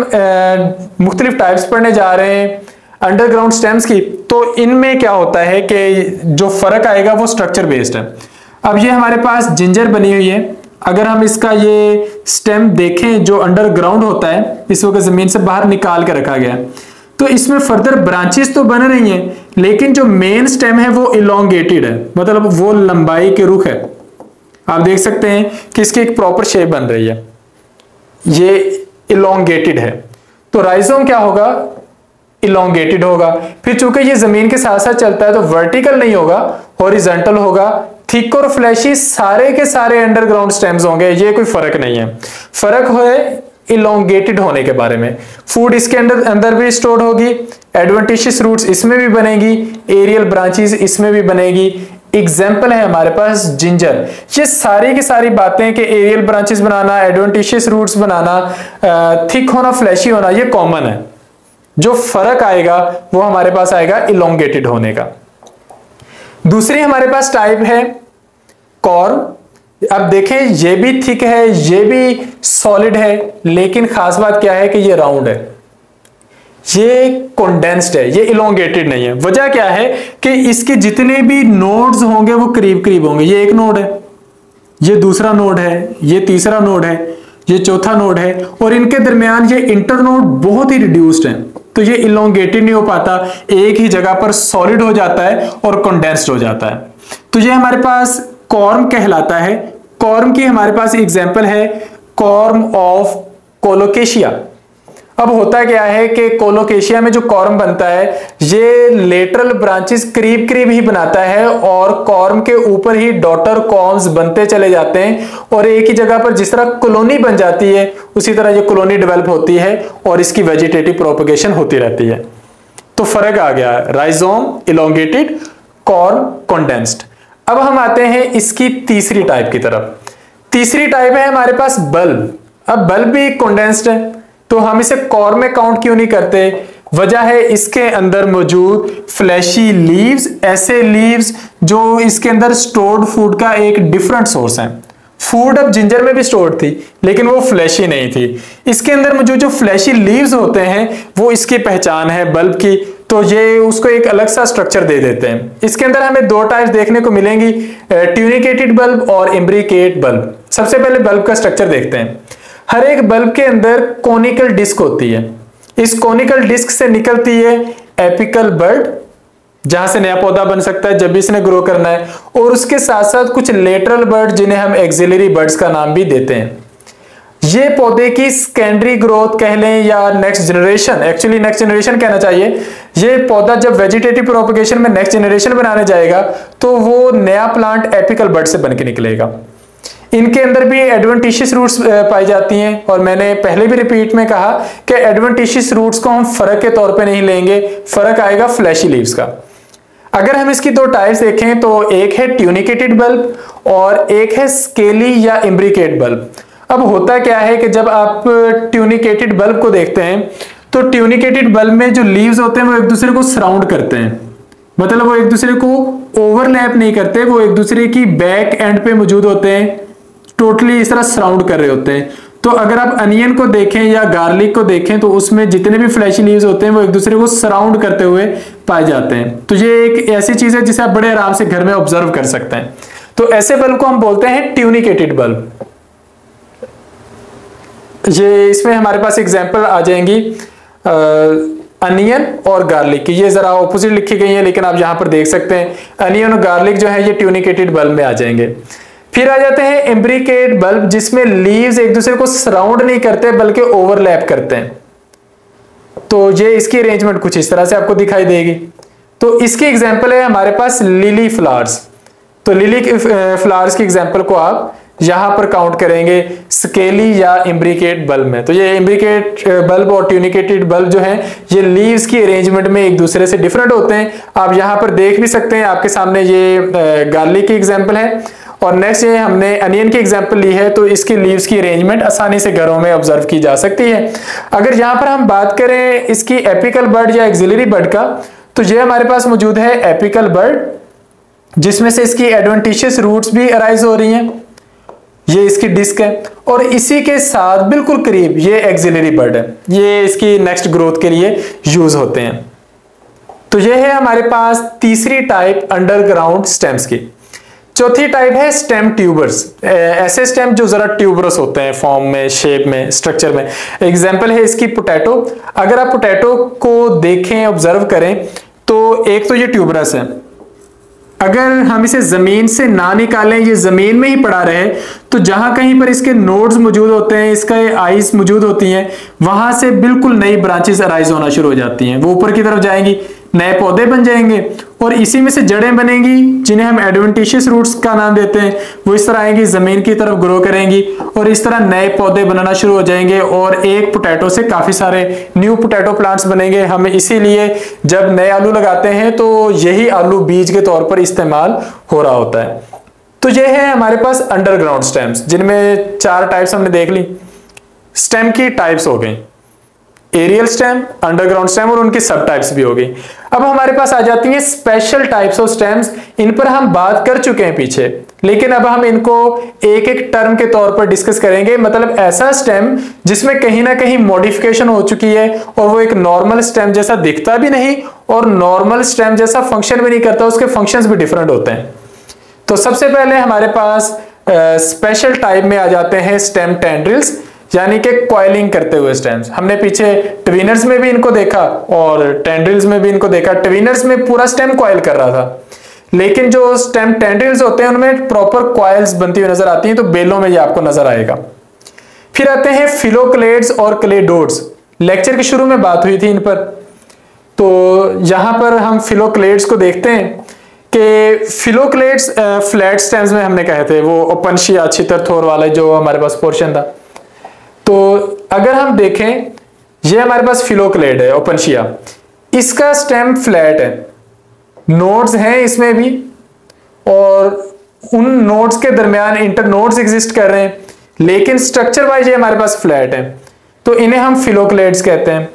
मुख्तलिफ टाइप्स पढ़ने जा रहे हैं अंडरग्राउंड स्टेम्स की, तो इनमें क्या होता है कि जो फर्क आएगा वो स्ट्रक्चर बेस्ड है। अब ये हमारे पास जिंजर बनी हुई है, अगर हम इसका ये स्टेम देखें जो अंडरग्राउंड होता है, इस वक्त जमीन से बाहर निकाल के रखा गया, तो इसमें फर्दर ब्रांचेस तो बन रही हैं लेकिन जो मेन स्टेम है वो इलोंगेटेड है, मतलब वो लंबाई के रुख है। आप देख सकते हैं कि इसकी एक प्रॉपर शेप बन रही है, ये इलोंगेटेड है। तो राइजोम क्या होगा, इलोंगेटेड होगा। फिर चूंकि ये जमीन के साथ साथ चलता है तो वर्टिकल नहीं होगा, हॉरिजॉन्टल होगा। थिक और फ्लैशी सारे के सारे अंडरग्राउंड स्टेम्स होंगे, ये कोई फर्क नहीं है। फर्क है इलोंगेटेड होने के बारे में। फूड इसके अंदर भी स्टोर होगी, एडवेंटिशियस रूट्स इसमें भी बनेगी, एरियल ब्रांचेस इसमें भी बनेगी। एग्जाम्पल है हमारे पास जिंजर। ये सारी की सारी बातें कि एरियल ब्रांचेस बनाना, एडवेंटिशियस रूट्स बनाना, थिक होना, फ्लैशी होना, ये कॉमन है। जो फर्क आएगा वो हमारे पास आएगा इलोंगेटेड होने का। दूसरी हमारे पास टाइप है कॉर्म। अब देखें ये भी थिक है, ये भी सॉलिड है, लेकिन खास बात क्या है कि ये राउंड है, ये कंडेंस्ड है, ये इलोंगेटेड नहीं है। वजह क्या है कि इसके जितने भी नोड्स होंगे वो करीब करीब होंगे। ये एक नोड है, ये दूसरा नोड है, ये तीसरा नोड है, ये चौथा नोड है, और इनके दरमियान ये इंटरनोड बहुत ही रिड्यूस्ड है, तो ये इलोंगेटेड नहीं हो पाता, एक ही जगह पर सॉलिड हो जाता है और कंडेंस्ड हो जाता है। तो ये हमारे पास कॉर्म कहलाता है। कॉर्म की हमारे पास एग्जांपल है कॉर्म ऑफ कोलोकेशिया। अब होता क्या है कि कोलोकेशिया में जो कॉर्म बनता है ये लेटरल ब्रांचेस करीब करीब ही बनाता है और कॉर्म के ऊपर ही डॉटर कॉर्म्स बनते चले जाते हैं, और एक ही जगह पर जिस तरह कॉलोनी बन जाती है उसी तरह ये कॉलोनी डेवलप होती है और इसकी वेजिटेटिव प्रोपगेशन होती रहती है। तो फर्क आ गया, राइजोम इलोंगेटेड, कॉर्म कंडेंस्ड। अब हम आते हैं इसकी तीसरी टाइप की तरफ। तीसरी टाइप है हमारे पास बल्ब। अब बल्ब भी कंडेंस्ड है, तो हम इसे कॉर्म में काउंट क्यों नहीं करते? वजह है इसके अंदर मौजूद फ्लैशी लीव्स, ऐसे लीव्स जो इसके अंदर स्टोर्ड फूड का एक डिफरेंट सोर्स है। फूड अब जिंजर में भी स्टोर्ड थी लेकिन वो फ्लैशी नहीं थी। इसके अंदर मौजूद जो फ्लैशी लीव्स होते हैं वो इसकी पहचान है बल्ब की, तो ये उसको एक अलग सा स्ट्रक्चर दे देते हैं। इसके अंदर हमें दो टाइप्स देखने को मिलेंगी, ट्यूनिकेटेड बल्ब और इम्ब्रिकेट बल्ब। सबसे पहले बल्ब का स्ट्रक्चर देखते हैं। हर एक बल्ब के अंदर कोनिकल डिस्क होती है। इस कोनिकल डिस्क से निकलती है एपिकल बड, जहां से नया पौधा बन सकता है जब भी इसने ग्रो करना है, और उसके साथ साथ कुछ लेटरल बर्ड जिन्हें हम एक्सिलरी बर्ड्स का नाम भी देते हैं। ये पौधे की सेकेंडरी ग्रोथ कह लें या next generation, actually next generation कहना चाहिए। ये पौधा जब वेजिटेटिव प्रोपगेशन में नेक्स्ट जनरेशन बनाने जाएगा तो वो नया प्लांट एपिकल बर्ड से बन के निकलेगा। इनके अंदर भी एडवेंटिशियस रूट्स पाई जाती हैं, और मैंने पहले भी रिपीट में कहा कि एडवेंटिशियस रूट्स को हम फर्क के तौर पे नहीं लेंगे, फर्क आएगा फ्लैशी लीव्स का। अगर हम इसकी दो टाइप्स देखें तो एक है ट्यूनिकेटेड बल्ब और एक है स्केली या इम्ब्रिकेट बल्ब। अब होता क्या है कि जब आप ट्यूनिकेटेड बल्ब को देखते हैं तो ट्यूनिकेटेड बल्ब में जो लीव्स होते हैं वो एक दूसरे को सराउंड करते हैं, मतलब वो एक दूसरे को ओवरलैप नहीं करते, वो एक दूसरे की बैक एंड पे मौजूद होते हैं, टोटली इस तरह सराउंड कर रहे होते हैं। तो अगर आप अनियन को देखें या गार्लिक को देखें तो उसमें जितने भी फ्लैशी लीव्स होते हैं वो एक दूसरे को सराउंड करते हुए पाए जाते हैं। तो ये एक ऐसी चीज है जिसे आप बड़े आराम से घर में ऑब्जर्व कर सकते हैं। तो ऐसे बल्ब को हम बोलते हैं ट्यूनिकेटेड बल्ब। ये इसमें हमारे पास एग्जांपल आ जाएंगी अनियन और गार्लिक की। ये जरा ऑपोजिट लिखी गई है लेकिन आप यहां पर देख सकते हैं अनियन और गार्लिक जो है ये ट्यूनिकेटेड बल्ब में आ जाएंगे। फिर आ जाते हैं इम्ब्रिकेट बल्ब, जिसमें लीव्स एक दूसरे को सराउंड नहीं करते बल्कि ओवरलैप करते हैं। तो ये इसकी अरेंजमेंट कुछ इस तरह से आपको दिखाई देगी। तो इसकी एग्जांपल है हमारे पास लिली फ्लावर्स। तो लिली फ्लावर्स की एग्जांपल को आप यहां पर काउंट करेंगे स्केली या इम्ब्रिकेट बल्ब में। तो ये इम्ब्रिकेट बल्ब और ट्यूनिकेटेड बल्ब जो है ये लीव्स की अरेंजमेंट में एक दूसरे से डिफरेंट होते हैं। आप यहां पर देख भी सकते हैं, आपके सामने ये गार्लिक की एग्जांपल है और नेक्स्ट ये हमने अनियन की एग्जांपल ली है। तो इसकी लीव्स की अरेंजमेंट आसानी से घरों में ऑब्जर्व की जा सकती है। अगर यहां पर हम बात करें इसकी एपिकल बड या एक्सिलरी बड का, तो ये हमारे पास मौजूद है एपिकल बड, जिसमें से इसकी एडवेंटिशियस रूट्स भी अराइज हो रही हैं। ये इसकी डिस्क है और इसी के साथ बिल्कुल करीब ये एक्सिलरी बड है, ये इसकी नेक्स्ट ग्रोथ के लिए यूज होते हैं। तो ये है हमारे पास तीसरी टाइप अंडरग्राउंड स्टेम्स की। चौथी टाइप है स्टेम ट्यूबर्स, ऐसे स्टेम जो जरा ट्यूबरस होते हैं फॉर्म में, शेप में, स्ट्रक्चर में। एग्जांपल है इसकी पोटैटो। अगर आप पोटैटो को देखें, ऑब्जर्व करें, तो एक तो ये ट्यूबरस है। अगर हम इसे जमीन से ना निकालें, ये जमीन में ही पड़ा रहे, तो जहां कहीं पर इसके नोड्स मौजूद होते हैं, इसका आइज मौजूद होती हैं, वहां से बिल्कुल नई ब्रांचेस अराइज होना शुरू हो जाती हैं। वो ऊपर की तरफ जाएंगी, नए पौधे बन जाएंगे और इसी में से जड़ें बनेंगी, जिन्हें हम एडवेंटिशियस रूट्स का नाम देते हैं। वो इस तरह आएंगी, जमीन की तरफ ग्रो करेंगी और इस तरह नए पौधे बनाना शुरू हो जाएंगे और एक पोटैटो से काफी सारे न्यू पोटैटो प्लांट्स बनेंगे। हमें इसीलिए जब नए आलू लगाते हैं तो यही आलू बीज के तौर पर इस्तेमाल हो रहा होता है। तो ये है हमारे पास अंडरग्राउंड स्टेम्स, जिनमें 4 टाइप्स हमने देख ली। स्टेम की टाइप्स हो गई, एरियल स्टेम, अंडरग्राउंड स्टेम और उनकी सब टाइप्स भी होगी। अब हमारे पास आ जाती हैं स्पेशल टाइप्स ऑफ स्टेम्स। इन पर हम बात कर चुके हैं पीछे, लेकिन अब हम इनको एक एक टर्म के तौर पर डिस्कस करेंगे। मतलब ऐसा स्टेम जिसमें कहीं ना कहीं मॉडिफिकेशन हो चुकी है और वो एक नॉर्मल स्टेम जैसा दिखता भी नहीं और नॉर्मल स्टेम जैसा फंक्शन भी नहीं करता, उसके फंक्शंस भी डिफरेंट होते हैं। तो सबसे पहले हमारे पास स्पेशल टाइप में आ जाते हैं स्टेम टेंड्रिल्स, यानी कि कॉइलिंग करते हुए स्टेम्स। हमने पीछे ट्विनर्स में भी इनको देखा और टेंड्रिल्स में भी इनको देखा। ट्विनर्स में पूरा स्टेम कॉइल कर रहा था, लेकिन जो स्टेम टेंड्रिल्स होते हैं उनमें प्रॉपर कॉइल्स बनती हुई नजर आती हैं। तो बेलों में ये आपको नजर आएगा। फिर आते हैं फिलोक्लेड्स और क्लेडोड्स। लेक्चर के शुरू में बात हुई थी इन पर, तो यहां पर हम फिलोक्लेड्स को देखते हैं कि फिलोक्लेड्स फ्लैट स्टेम्स में हमने कहे थे, वो ओपनशिया छितर थोर वाला जो हमारे पास पोर्शन था। तो अगर हम देखें, ये हमारे पास फिलोक्लेड है ओपनशिया, इसका स्टेम फ्लैट है, नोड्स हैं इसमें भी और उन नोड्स के दरमियान इंटरनोड्स एग्जिस्ट कर रहे हैं, लेकिन स्ट्रक्चर वाइज ये हमारे पास फ्लैट है। तो इन्हें हम फिलोक्लेड्स कहते हैं।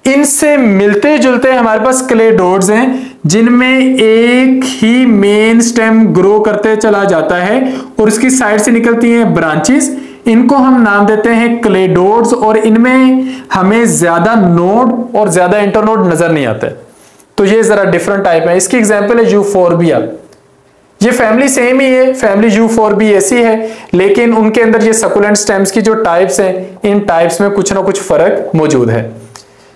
इनसे मिलते जुलते हमारे पास क्लेडोड्स हैं, जिनमें एक ही मेन स्टेम ग्रो करते चला जाता है और उसकी साइड से निकलती हैं ब्रांचेस। इनको हम नाम देते हैं क्लेडोड्स और इनमें हमें ज्यादा नोड और ज्यादा इंटरनोड नजर नहीं आते। तो ये जरा डिफरेंट टाइप है। इसकी एग्जांपल है यूफोर्बिया। ये फैमिली सेम ही है, फैमिली यूफोर्बिएसी है, लेकिन उनके अंदर ये सकुलेंट स्टेम्स की जो टाइप्स हैं, इन टाइप्स में कुछ ना कुछ फर्क मौजूद है।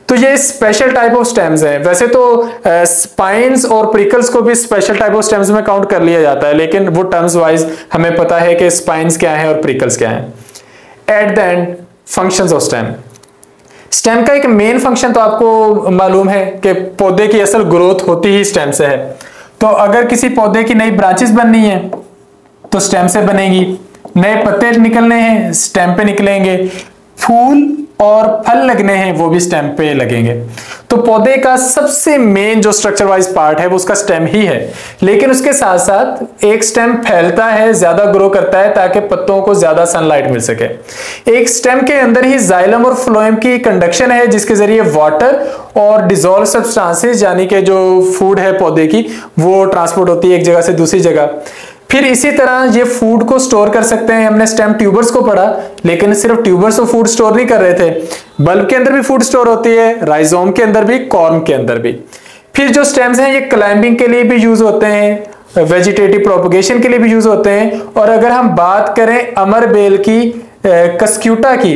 तो ये स्पेशल टाइप ऑफ स्टेम्स हैं। वैसे तो स्पाइन्स और प्रिकल्स को भी स्पेशल टाइप ऑफ स्टेम्स में काउंट कर लिया जाता है, लेकिन वो टर्म्स वाइज हमें पता है कि स्पाइन्स क्या है और प्रिकल्स क्या है। At the end functions of stem. Stem का एक मेन फंक्शन तो आपको मालूम है कि पौधे की असल ग्रोथ होती ही स्टेम से है। तो अगर किसी पौधे की नई ब्रांचेस बननी है तो स्टेम से बनेगी, नए पत्ते निकलने हैं स्टेम पे निकलेंगे, फूल और फल लगने हैं वो भी स्टेम पे लगेंगे। तो पौधे का सबसे मेन जो स्ट्रक्चर वाइज पार्ट है वो उसका स्टेम ही है, लेकिन उसके साथ साथ एक स्टेम फैलता है, ज्यादा ग्रो करता है ताकि पत्तों को ज्यादा सनलाइट मिल सके। एक स्टेम के अंदर ही जाइलम और फ्लोएम की कंडक्शन है, जिसके जरिए वाटर और डिजोल्व सब्सटेंसेस यानी कि जो फूड है पौधे की वो ट्रांसपोर्ट होती है एक जगह से दूसरी जगह। फिर इसी तरह ये फूड को स्टोर कर सकते हैं। हमने स्टेम ट्यूबर्स को पढ़ा, लेकिन सिर्फ ट्यूबर्स तो फूड स्टोर नहीं कर रहे थे, बल्ब के अंदर भी फूड स्टोर होती है, राइजोम के अंदर भी, कॉर्म के अंदर भी। फिर जो स्टेम्स हैं ये क्लाइंबिंग के लिए भी यूज होते हैं, वेजिटेटिव प्रोपगेशन के लिए भी यूज होते हैं। और अगर हम बात करें अमर बेल की, कस्क्यूटा की,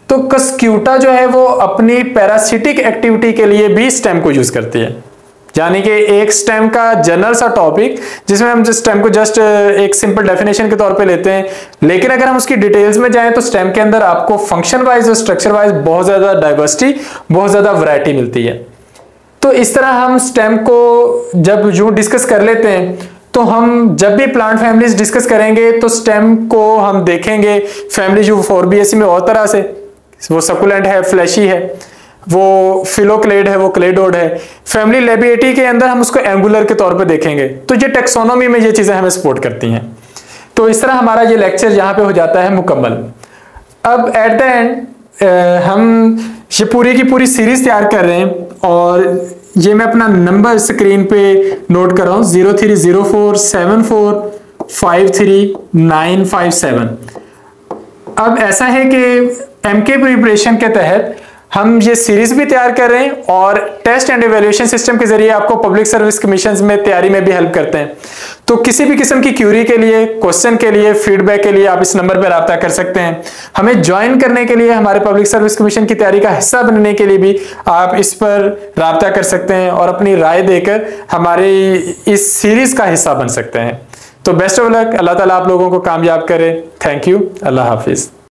तो कस्क्यूटा जो है वो अपनी पैरासिटिक एक्टिविटी के लिए भी स्टेम को यूज करती है। यानी कि एक स्टेम का जनरल सा टॉपिक जिसमें हम स्टेम को जस्ट एक सिंपल डेफिनेशन के तौर पे लेते हैं, लेकिन अगर हम उसकी डिटेल्स में जाएं तो स्टेम के अंदर आपको फंक्शन वाइज और स्ट्रक्चर वाइज बहुत ज्यादा डाइवर्सिटी, बहुत ज्यादा वैरायटी मिलती है। तो इस तरह हम स्टेम को जब यूं डिस्कस कर लेते हैं तो हम जब भी प्लांट फैमिलीज डिस्कस करेंगे तो स्टेम को हम देखेंगे फैमिली जो फोरबिएसी में और तरह से, वो सकुलेंट है, फ्लैशी है, वो फिलोक्लेड है, वो क्लेडोड है। फैमिली लेबिएटी के अंदर हम उसको एंगुलर के तौर पे देखेंगे। तो ये टेक्सोनोमी में ये चीजें हमें सपोर्ट करती हैं। तो इस तरह हमारा ये लेक्चर यहाँ पे हो जाता है मुकम्मल। अब एट द एंड हम ये पूरी की पूरी सीरीज तैयार कर रहे हैं और ये मैं अपना नंबर स्क्रीन पे नोट कर रहा हूँ 0304745397। अब ऐसा है कि एमके प्रिपरेशन के तहत हम ये सीरीज भी तैयार कर रहे हैं और टेस्ट एंड इवैल्यूएशन सिस्टम के जरिए आपको पब्लिक सर्विस कमीशन में तैयारी में भी हेल्प करते हैं। तो किसी भी किस्म की क्यूरी के लिए, क्वेश्चन के लिए, फीडबैक के लिए आप इस नंबर पर रब्ता कर सकते हैं। हमें ज्वाइन करने के लिए, हमारे पब्लिक सर्विस कमीशन की तैयारी का हिस्सा बनने के लिए भी आप इस पर रब्ता कर सकते हैं और अपनी राय देकर हमारी इस सीरीज का हिस्सा बन सकते हैं। तो बेस्ट ऑफ लक, अल्लाह ताला आप लोगों को कामयाब करे। Thank you, Allah Hafiz.